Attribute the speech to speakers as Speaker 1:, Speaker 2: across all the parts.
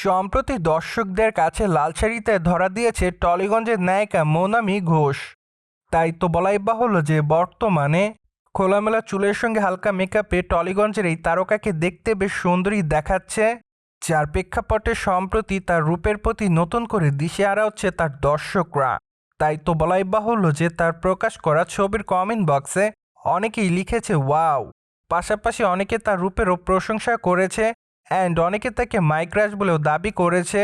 Speaker 1: সম্প্রতি দর্শকদের কাছে লাল শাড়িতে ধরা দিয়েছে টলিগঞ্জের নায়িকা মৌনামি ঘোষ। তাই তো বলাই বাহুল্য যে বর্তমানে খোলামেলা চুলের সঙ্গে হালকা মেকআপে টলিগঞ্জের এই তারকাকে দেখতে বেশ সুন্দরী দেখাচ্ছে, যার প্রেক্ষাপটে সম্প্রতি তার রূপের প্রতি নতুন করে দিশেহারা হচ্ছে তার দর্শকরা। তাই তো বলাই বাহুল্য যে তার প্রকাশ করা ছবির কমেন্ট বক্সে অনেকেই লিখেছে ওয়াও, পাশাপাশি অনেকে তার রূপেরও প্রশংসা করেছে অ্যান্ড অনেকে তাকে মাইক্রাস বলেও দাবি করেছে।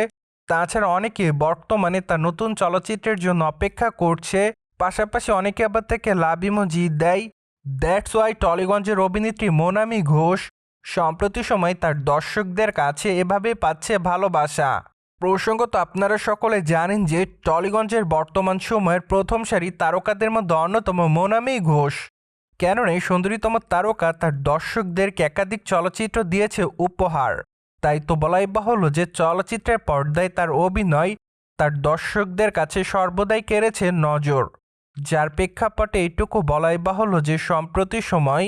Speaker 1: তাছাড়া অনেকে বর্তমানে তার নতুন চলচ্চিত্রের জন্য অপেক্ষা করছে, পাশাপাশি অনেকে আবার তাকে লাভ ইমোজি দেয়। দ্যাটস ওয়াই টলিগঞ্জের অভিনেত্রী মৌনামি ঘোষ সম্প্রতি সময় তার দর্শকদের কাছে এভাবে পাচ্ছে ভালোবাসা। প্রসঙ্গত আপনারা সকলে জানেন যে টলিগঞ্জের বর্তমান সময়ের প্রথম সারি তারকাদের মধ্যে অন্যতম মৌনামি ঘোষ। কেননা এই সুন্দরীতম তারকা তার দর্শকদেরকে একাধিক চলচ্চিত্র দিয়েছে উপহার। তাই তো বলাই বাহুল্য যে চলচ্চিত্রের পর্দায় তার অভিনয় তার দর্শকদের কাছে সর্বদাই কেড়েছে নজর, যার প্রেক্ষাপটে এইটুকু বলাই বাহুল্য যে সম্প্রতি সময়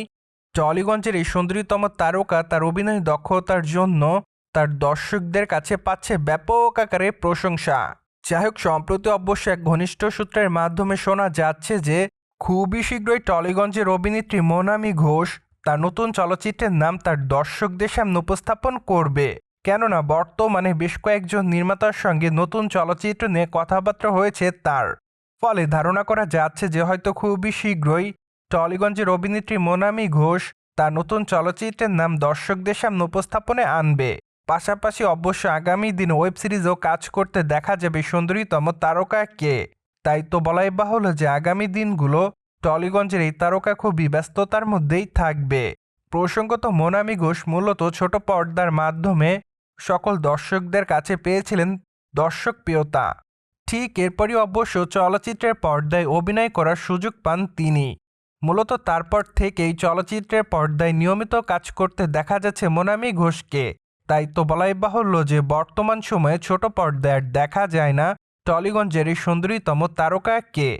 Speaker 1: টলিগঞ্জের এই সুন্দরীতম তারকা তার অভিনয় দক্ষতার জন্য তার দর্শকদের কাছে পাচ্ছে ব্যাপক আকারে প্রশংসা। যাই হোক, সম্প্রতি অবশ্য এক ঘনিষ্ঠ সূত্রের মাধ্যমে শোনা যাচ্ছে যে খুবই শীঘ্রই টলিগঞ্জের অভিনেত্রী মৌনামি ঘোষ তার নতুন চলচ্চিত্রের নাম তার দর্শকদের সামনে উপস্থাপন করবে। কেননা বর্তমানে বেশ কয়েকজন নির্মাতার সঙ্গে নতুন চলচ্চিত্র নিয়ে কথাবার্তা হয়েছে তার। ফলে ধারণা করা যাচ্ছে যে হয়তো খুবই শীঘ্রই টলিগঞ্জের অভিনেত্রী মৌনামি ঘোষ তার নতুন চলচ্চিত্রের নাম দর্শকদের সামনে উপস্থাপনে আনবে। পাশাপাশি অবশ্য আগামী দিনে ওয়েব সিরিজও কাজ করতে দেখা যাবে সুন্দরীতম তারকাকে। তাই তো বলাই বাহুল্য যে আগামী দিনগুলো টলিগঞ্জের এই তারকা খুবই ব্যস্ততার মধ্যেই থাকবে। প্রসঙ্গত মৌনামি ঘোষ মূলত ছোট পর্দার মাধ্যমে সকল দর্শকদের কাছে পেয়েছিলেন দর্শকপ্রিয়তা। ঠিক এরপরই অবশ্য চলচ্চিত্রের পর্দায় অভিনয় করার সুযোগ পান তিনি। মূলত তারপর থেকেই চলচ্চিত্রের পর্দায় নিয়মিত কাজ করতে দেখা যাচ্ছে মৌনামি ঘোষকে। তাই তো বলাই বাহুল্য যে বর্তমান সময়ে ছোট পর্দায় আর দেখা যায় না টলিগঞ্জের এই সুন্দরীতম তারকাকে।